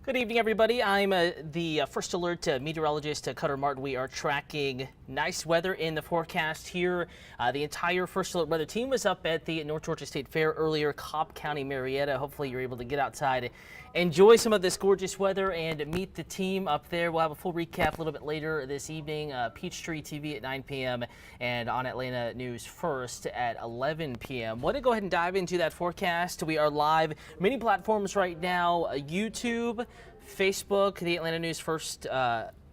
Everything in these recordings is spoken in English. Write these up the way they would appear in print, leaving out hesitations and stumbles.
Good evening, everybody. I'm the First Alert Meteorologist Cutter Martin. We are tracking nice weather in the forecast here. The entire First Alert weather team was up at the North Georgia State Fair earlier, Cobb County, Marietta. Hopefully you're able to get outside, enjoy some of this gorgeous weather, and meet the team up there. We'll have a full recap a little bit later this evening. Peachtree TV at 9 p.m. and on Atlanta News First at 11 p.m. Want to go ahead and dive into that forecast. We are live many platforms right now, YouTube, Facebook, the Atlanta News First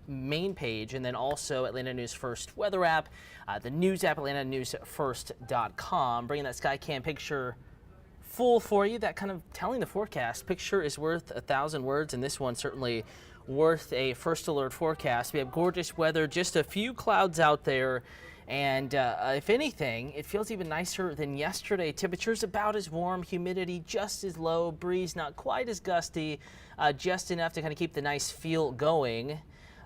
main page, and then also Atlanta News First weather app, the news app, atlantanewsfirst.com. Bringing that Skycam picture full for you, that kind of telling the forecast. Picture is worth 1,000 words, and this one certainly worth a First Alert forecast. We have gorgeous weather, just a few clouds out there. And if anything, it feels even nicer than yesterday. Temperatures about as warm, humidity just as low, breeze not quite as gusty, just enough to kind of keep the nice feel going.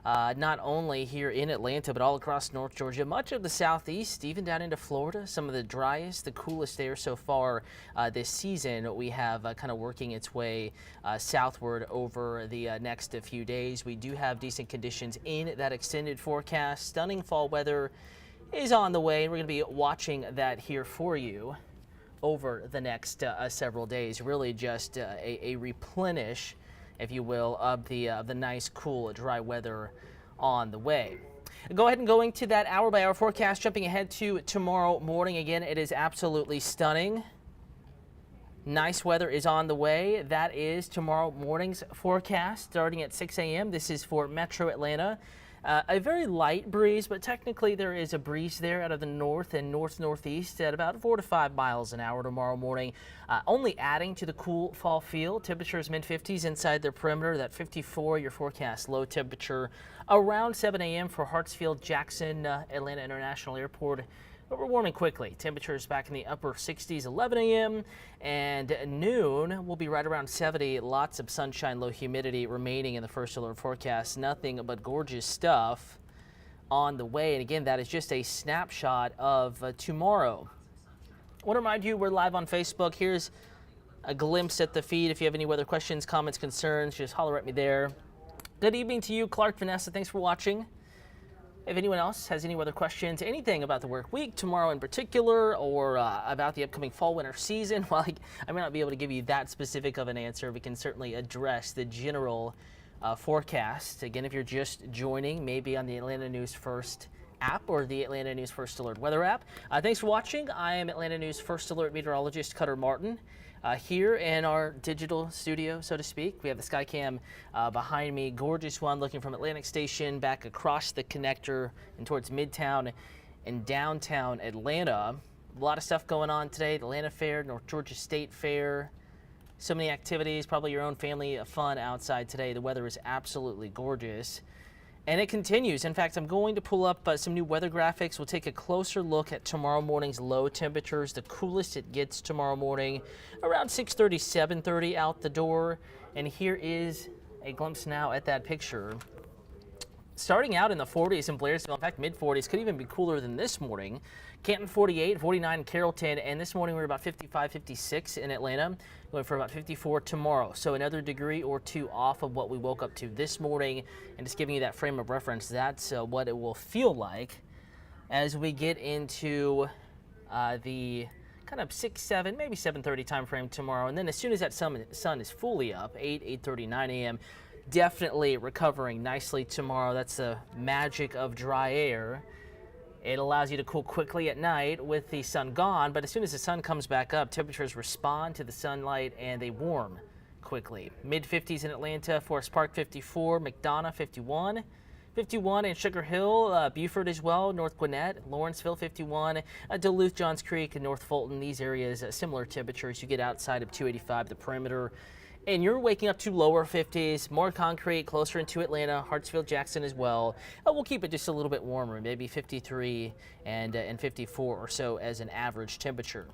Not only here in Atlanta, but all across North Georgia, much of the southeast, even down into Florida. Some of the driest, the coolest air so far this season. We have kind of working its way southward over the next few days. We do have decent conditions in that extended forecast. Stunning fall weather is on the way, and we're going to be watching that here for you over the next several days. Really just a replenish, if you will, of the nice, cool, dry weather on the way. Go ahead and go into that hour-by-hour forecast, jumping ahead to tomorrow morning. Again, it is absolutely stunning. Nice weather is on the way. That is tomorrow morning's forecast, starting at 6 a.m. This is for Metro Atlanta. A very light breeze, but technically there is a breeze there out of the north and northeast at about 4 to 5 miles an hour tomorrow morning, only adding to the cool fall feel. Temperatures mid-50s inside their perimeter. That 54, your forecast low temperature around 7 a.m. for Hartsfield, Jackson, Atlanta International Airport. But we're warming quickly. Temperatures back in the upper 60s, 11 a.m. and noon will be right around 70. Lots of sunshine, low humidity remaining in the First Alert forecast. Nothing but gorgeous stuff on the way. And again, that is just a snapshot of tomorrow. I want to remind you, we're live on Facebook. Here's a glimpse at the feed. If you have any weather questions, comments, concerns, just holler at me there. Good evening to you, Clark, Vanessa. Thanks for watching. If anyone else has any weather questions, anything about the work week, tomorrow in particular, or about the upcoming fall-winter season, well, I may not be able to give you that specific of an answer. We can certainly address the general forecast. Again, if you're just joining, maybe on the Atlanta News First app or the Atlanta News First Alert weather app. Thanks for watching. I am Atlanta News First Alert Meteorologist Cutter Martin. Here in our digital studio, so to speak. We have the Skycam behind me, gorgeous one looking from Atlantic Station back across the connector and towards Midtown and downtown Atlanta. A lot of stuff going on today. The Atlanta Fair, North Georgia State Fair. So many activities, probably your own family fun outside today. The weather is absolutely gorgeous. And it continues. In fact, I'm going to pull up some new weather graphics. We'll take a closer look at tomorrow morning's low temperatures. The coolest it gets tomorrow morning, around 6:30, 7:30 out the door. And here is a glimpse now at that picture. Starting out in the 40s in Blairsville, in fact, mid-40s, could even be cooler than this morning. Canton 48, 49 in Carrollton, and this morning we're about 55, 56 in Atlanta, going for about 54 tomorrow. So another degree or two off of what we woke up to this morning, and just giving you that frame of reference. That's what it will feel like as we get into the kind of 6, 7, maybe 7:30 time frame tomorrow. And then as soon as that sun is fully up, 8:30, 9 a.m., definitely recovering nicely tomorrow. That's the magic of dry air. It allows you to cool quickly at night with the sun gone, but as soon as the sun comes back up, temperatures respond to the sunlight and they warm quickly. Mid-50s in Atlanta, Forest Park 54, McDonough 51, 51 in Sugar Hill, Beaufort as well, North Gwinnett, Lawrenceville 51, Duluth, Johns Creek, and North Fulton. These areas, similar temperatures. You get outside of 285, the perimeter, and you're waking up to lower 50s, more concrete, closer into Atlanta, Hartsfield, Jackson as well. We'll keep it just a little bit warmer, maybe 53 and 54 or so as an average temperature.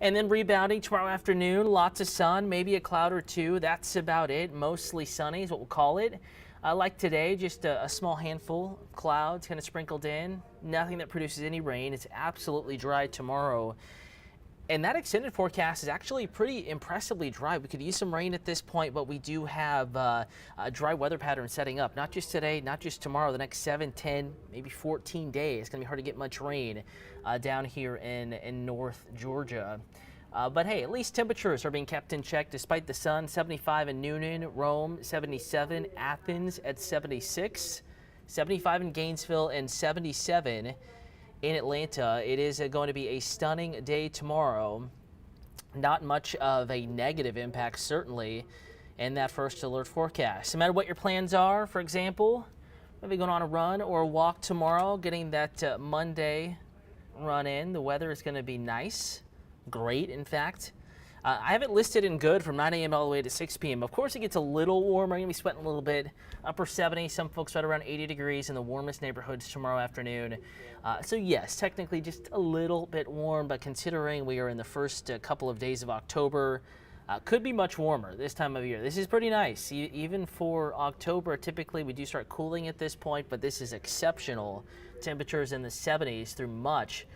And then rebounding tomorrow afternoon, lots of sun, maybe a cloud or two. That's about it. Mostly sunny is what we'll call it. Like today, just a small handful of clouds kind of sprinkled in. Nothing that produces any rain. It's absolutely dry tomorrow. And that extended forecast is actually pretty impressively dry. We could use some rain at this point, but we do have a dry weather pattern setting up. Not just today, not just tomorrow, the next 7, 10, maybe 14 days. It's going to be hard to get much rain down here in North Georgia. But hey, at least temperatures are being kept in check despite the sun. 75 in Noonan, Rome 77, Athens at 76, 75 in Gainesville, and 77 in Atlanta. It is going to be a stunning day tomorrow. Not much of a negative impact, certainly, in that first alert forecast. No matter what your plans are, for example, maybe going on a run or a walk tomorrow, getting that Monday run in. The weather is going to be nice. Great, in fact. I have it listed in good from 9 a.m. all the way to 6 p.m. Of course, it gets a little warmer. You're going to be sweating a little bit. Upper 70s, some folks right around 80 degrees in the warmest neighborhoods tomorrow afternoon. So yes, technically just a little bit warm, but considering we are in the first couple of days of October, could be much warmer this time of year. This is pretty nice. Even for October, typically we do start cooling at this point, but this is exceptional. Temperatures in the 70s through much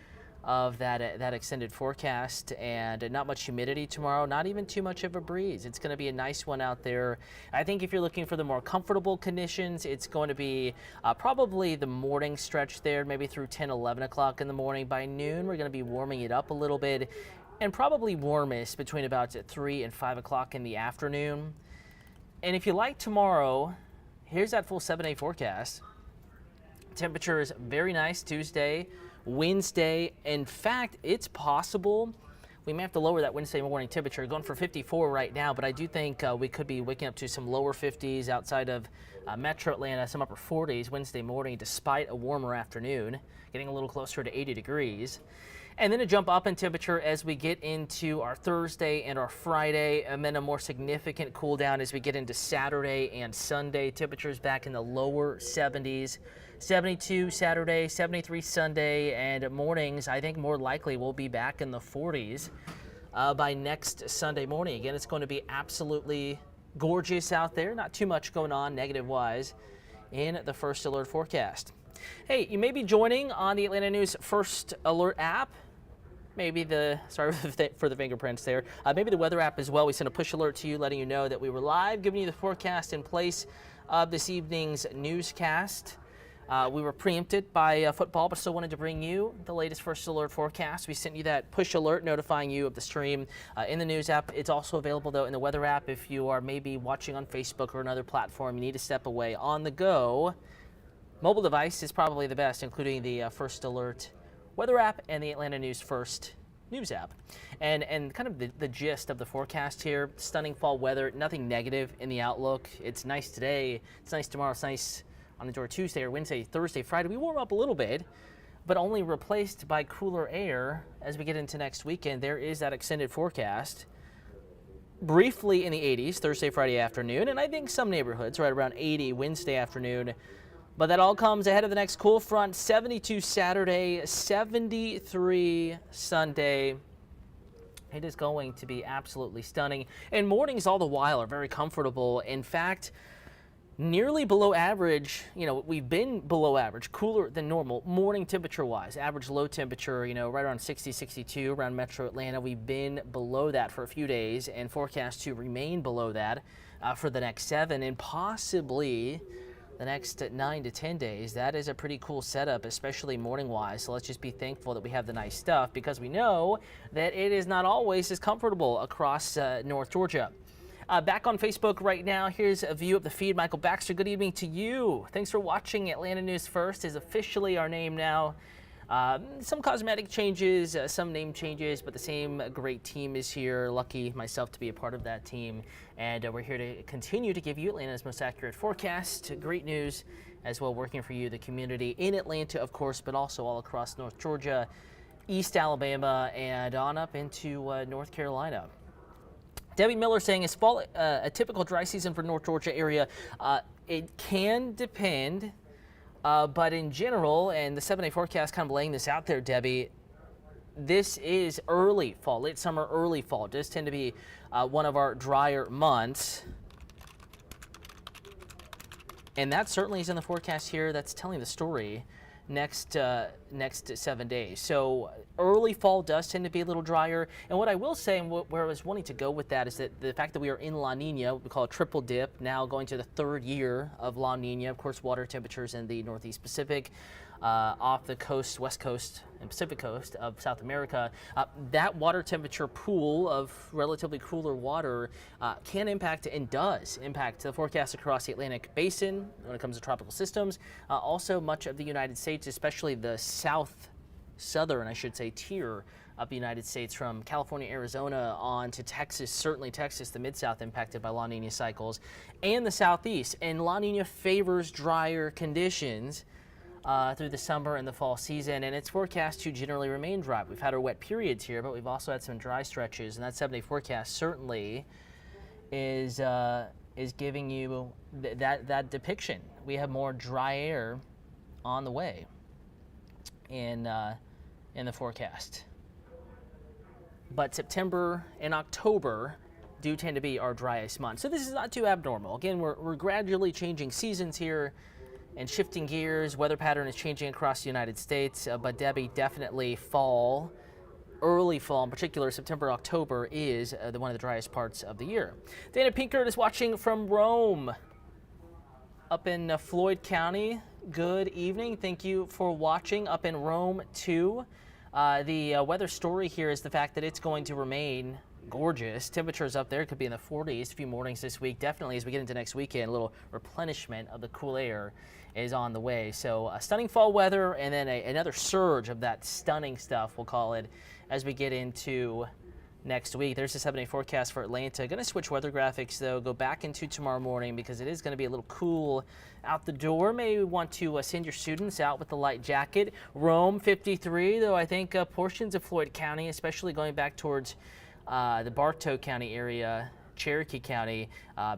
of that extended forecast, and not much humidity tomorrow, not even too much of a breeze. It's going to be a nice one out there. I think if you're looking for the more comfortable conditions, it's going to be probably the morning stretch there, maybe through 10, 11 o'clock in the morning. By noon, we're going to be warming it up a little bit, and probably warmest between about 3 and 5 o'clock in the afternoon. And if you like tomorrow, here's that full 7-day forecast. Temperatures very nice Tuesday, Wednesday. In fact, it's possible we may have to lower that Wednesday morning temperature, going for 54 right now, but I do think we could be waking up to some lower 50s outside of Metro Atlanta, some upper 40s Wednesday morning, despite a warmer afternoon, getting a little closer to 80 degrees. And then a jump up in temperature as we get into our Thursday and our Friday, and then a more significant cool down as we get into Saturday and Sunday. Temperatures back in the lower 70s, 72 Saturday, 73 Sunday, and mornings, I think more likely we'll be back in the 40s by next Sunday morning. Again, it's going to be absolutely gorgeous out there. Not too much going on negative-wise in the First Alert forecast. Hey, you may be joining on the Atlanta News First Alert app. Maybe sorry for the fingerprints there. Maybe the weather app as well. We sent a push alert to you letting you know that we were live, giving you the forecast in place of this evening's newscast. We were preempted by football, but still wanted to bring you the latest First Alert forecast. We sent you that push alert notifying you of the stream in the news app. It's also available, though, in the weather app. If you are maybe watching on Facebook or another platform, you need to step away. On the go, mobile device is probably the best, including the First Alert weather app and the Atlanta News First news app. And kind of the gist of the forecast here, stunning fall weather, nothing negative in the outlook. It's nice today, it's nice tomorrow, it's nice on enjoy Tuesday or Wednesday, Thursday, Friday. We warm up a little bit, but only replaced by cooler air as we get into next weekend. There is that extended forecast. Briefly in the 80s, Thursday, Friday afternoon, and I think some neighborhoods right around 80 Wednesday afternoon. But that all comes ahead of the next cool front. 72 Saturday, 73 Sunday. It is going to be absolutely stunning. And mornings all the while are very comfortable. In fact, nearly below average. We've been below average, cooler than normal, morning temperature-wise. Average low temperature, right around 60, 62 around Metro Atlanta. We've been below that for a few days and forecast to remain below that for the next 7 and possibly the next 9 to 10 days. That is a pretty cool setup, especially morning-wise. So let's just be thankful that we have the nice stuff, because we know that it is not always as comfortable across North Georgia. Back on Facebook right now, here's a view of the feed. Michael Baxter, good evening to you. Thanks for watching. Atlanta News First is officially our name now. Some cosmetic changes, some name changes, but the same great team is here. Lucky myself to be a part of that team. And we're here to continue to give you Atlanta's most accurate forecast. Great news as well, working for you, the community in Atlanta, of course, but also all across North Georgia, East Alabama, and on up into North Carolina. Debbie Miller saying, is fall a typical dry season for North Georgia area? It can depend. But in general, and the 7-day forecast kind of laying this out there, Debbie, this is early fall, late summer, early fall. It does tend to be one of our drier months. And that certainly is in the forecast here. That's telling the story. next 7 days. So early fall does tend to be a little drier. And what I will say, and where I was wanting to go with that, is that the fact that we are in La Nina, we call it triple dip, now going to the 3rd year of La Nina. Of course, water temperatures in the Northeast Pacific, off the coast, West Coast and Pacific Coast of South America, that water temperature pool of relatively cooler water can impact and does impact the forecast across the Atlantic Basin when it comes to tropical systems. Also much of the United States, especially the southern, I should say, tier of the United States, from California, Arizona on to Texas, certainly Texas, the Mid-South impacted by La Nina cycles, and the Southeast. And La Nina favors drier conditions through the summer and the fall season, and it's forecast to generally remain dry. We've had our wet periods here, but we've also had some dry stretches, and that 7-day forecast certainly is giving you that depiction. We have more dry air on the way in the forecast. But September and October do tend to be our driest months, so this is not too abnormal. Again, we're gradually changing seasons here and shifting gears. Weather pattern is changing across the United States, but Debbie, definitely early fall in particular, September, October is one of the driest parts of the year. Dana Pinkert is watching from Rome up in Floyd County. Good evening. Thank you for watching up in Rome too. The weather story here is the fact that it's going to remain gorgeous. Temperatures up there could be in the 40s a few mornings this week. Definitely as we get into next weekend, a little replenishment of the cool air is on the way. So stunning fall weather, and then another surge of that stunning stuff, we'll call it, as we get into next week. There's the 7-day forecast for Atlanta. Going to switch weather graphics though, go back into tomorrow morning because it is going to be a little cool out the door. Maybe want to send your students out with the light jacket. Rome 53, though I think portions of Floyd County, especially going back towards the Bartow County area, Cherokee County,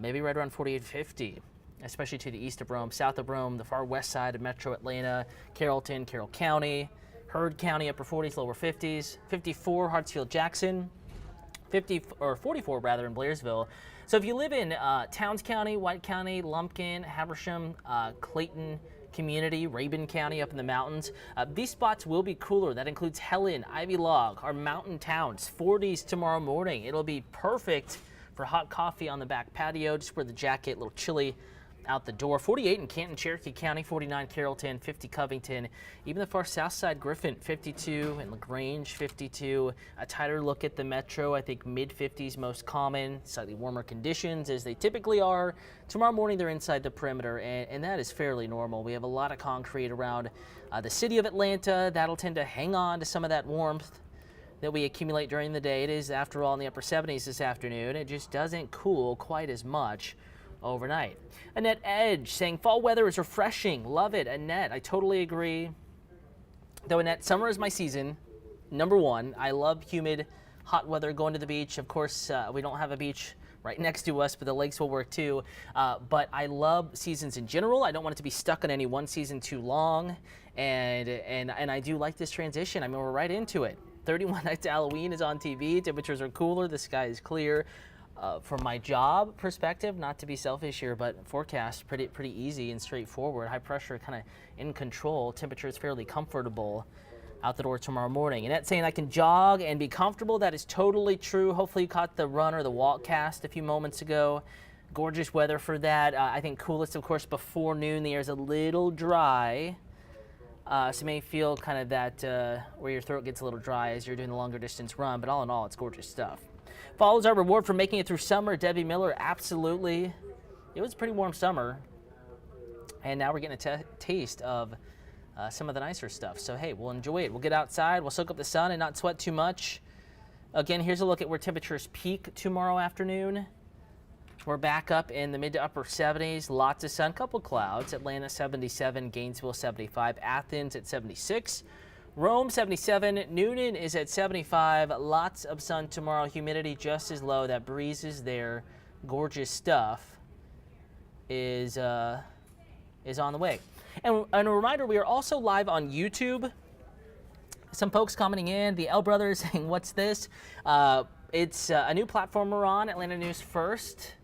maybe right around 48, 50, especially to the east of Rome, south of Rome, the far west side of metro Atlanta, Carrollton, Carroll County, Heard County, upper 40s, lower 50s, 54, Hartsfield, Jackson, 44 rather in Blairsville. So if you live in Towns County, White County, Lumpkin, Habersham, Clayton Community, Rabun County up in the mountains, these spots will be cooler. That includes Helen, Ivy Log, our mountain towns. 40s tomorrow morning. It'll be perfect for hot coffee on the back patio. Just wear the jacket, a little chilly out the door. 48 in Canton, Cherokee County, 49 Carrollton, 50 Covington, even the far south side, Griffin, 52, and LaGrange, 52. A tighter look at the metro, I think mid-50s most common, slightly warmer conditions as they typically are. Tomorrow morning they're inside the perimeter, and that is fairly normal. We have a lot of concrete around the city of Atlanta. That'll tend to hang on to some of that warmth that we accumulate during the day. It is, after all, in the upper 70s this afternoon. It just doesn't cool quite as much overnight. Annette Edge saying fall weather is refreshing. Love it, Annette. I totally agree. Though, Annette, summer is my season. Number one. I love humid, hot weather, going to the beach. Of course, we don't have a beach right next to us, but the lakes will work too. But I love seasons in general. I don't want it to be stuck on any one season too long. And I do like this transition. I mean, we're right into it. 31 Nights to Halloween is on TV. Temperatures are cooler. The sky is clear. From my job perspective, not to be selfish here, but forecast pretty easy and straightforward. High pressure kind of in control. Temperature is fairly comfortable out the door tomorrow morning. And that's saying I can jog and be comfortable. That is totally true. Hopefully you caught the run or the walk cast a few moments ago. Gorgeous weather for that. I think coolest, of course, before noon. The air is a little dry. So you may feel kind of that where your throat gets a little dry as you're doing the longer distance run. But all in all, it's gorgeous stuff. Follows our reward for making it through summer. Debbie Miller, absolutely. It was a pretty warm summer. And now we're getting a taste of some of the nicer stuff. So, hey, we'll enjoy it. We'll get outside. We'll soak up the sun and not sweat too much. Again, here's a look at where temperatures peak tomorrow afternoon. We're back up in the mid to upper 70s. Lots of sun, couple clouds. Atlanta 77, Gainesville 75, Athens at 76. Rome 77, Noonan is at 75. Lots of sun tomorrow. Humidity just as low. That breeze is there. Gorgeous stuff is on the way. And a reminder, we are also live on YouTube. Some folks commenting in. The L Brothers saying, "What's this?" It's a new platform we're on. Atlanta News First.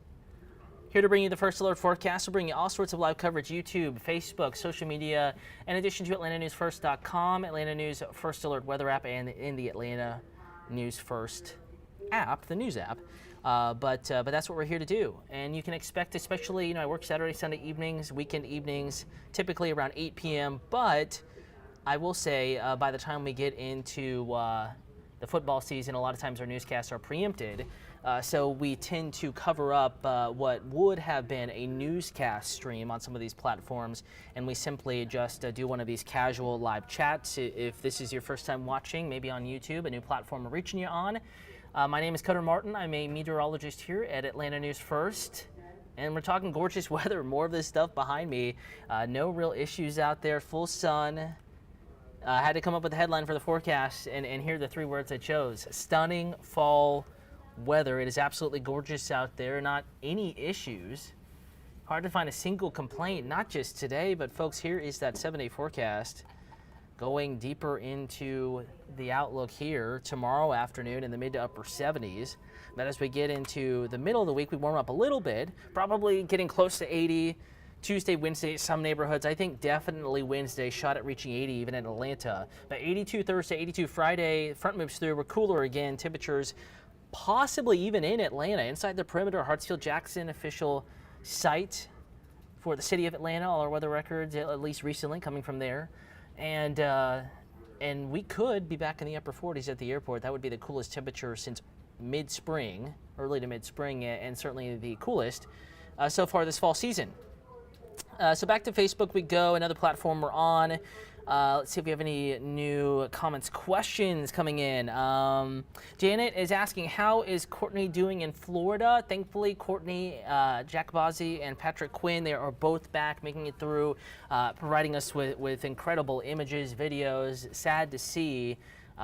Here to bring you the First Alert forecast. We'll bring you all sorts of live coverage, YouTube, Facebook, social media, in addition to AtlantaNewsFirst.com, Atlanta News First Alert weather app, and in the Atlanta News First app, the news app. But that's what we're here to do. And you can expect, especially, I work Saturday, Sunday evenings, weekend evenings, typically around 8 p.m. But I will say, by the time we get into the football season, a lot of times our newscasts are preempted. So we tend to cover up what would have been a newscast stream on some of these platforms, and we simply just do one of these casual live chats. If this is your first time watching, maybe on YouTube, a new platform we're reaching you on. My name is Cutter Martin. I'm a meteorologist here at Atlanta News First, and we're talking gorgeous weather. More of this stuff behind me. No real issues out there. Full sun. Had to come up with a headline for the forecast, and here are the three words I chose. Stunning fall weather. It is absolutely gorgeous out there. Not any issues. Hard to find a single complaint, not just today, but folks, here is that 7-day forecast. Going deeper into the outlook here tomorrow afternoon in the mid to upper 70s. But as we get into the middle of the week, we warm up a little bit, probably getting close to 80. Tuesday, Wednesday, some neighborhoods. I think definitely Wednesday, shot at reaching 80 even in Atlanta. But 82 Thursday, 82 Friday, front moves through. We're cooler again. Temperatures possibly even in Atlanta, inside the perimeter. Hartsfield-Jackson official site for the city of Atlanta. All our weather records, at least recently, coming from there. And we could be back in the upper 40s at the airport. That would be the coolest temperature since mid-spring, early to mid-spring, and certainly the coolest so far this fall season. So back to Facebook we go, another platform we're on. Let's see if we have any new comments, questions coming in. Janet is asking, how is Courtney doing in Florida? Thankfully, Courtney, Jack Bozzi, and Patrick Quinn, they are both back, making it through, providing us with incredible images, videos. Sad to see,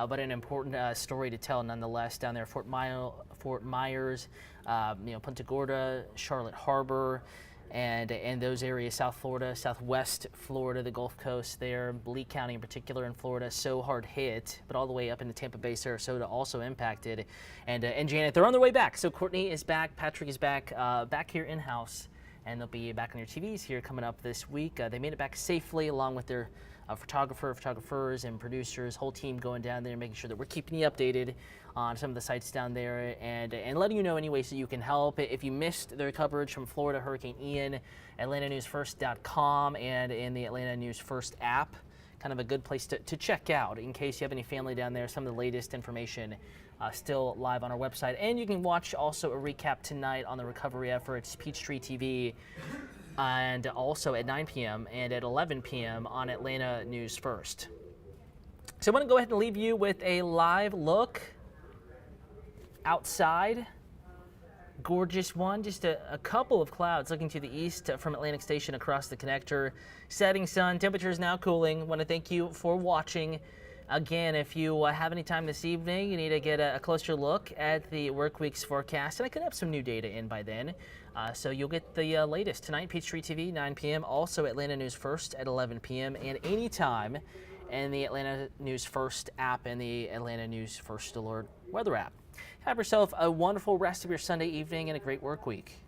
but an important story to tell nonetheless down there. Fort Myers, Punta Gorda, Charlotte Harbor, and those areas, South Florida, Southwest Florida, the Gulf Coast there, Lee County in particular in Florida, so hard hit, but all the way up into Tampa Bay, Sarasota, also impacted. And Janet, they're on their way back. So Courtney is back, Patrick is back, back here in-house, and they'll be back on your TVs here coming up this week. They made it back safely along with their photographers and producers, whole team going down there, making sure that we're keeping you updated on some of the sites down there, and letting you know any ways that you can help. If you missed their coverage from Florida Hurricane Ian, AtlantaNewsFirst.com, and in the Atlanta News First app, kind of a good place to check out in case you have any family down there. Some of the latest information still live on our website, and you can watch also a recap tonight on the recovery efforts, Peachtree TV, and also at 9 p.m. and at 11 p.m. on Atlanta News First. So I want to go ahead and leave you with a live look outside. Gorgeous one, just a couple of clouds looking to the east from Atlantic Station across the connector. Setting sun, temperatures now cooling. Want to thank you for watching. Again, if you have any time this evening, you need to get a closer look at the work week's forecast, and I could have some new data in by then. So you'll get the latest tonight, Peachtree TV, 9 p.m., also Atlanta News First at 11 p.m., and anytime in the Atlanta News First app and the Atlanta News First Alert weather app. Have yourself a wonderful rest of your Sunday evening and a great work week.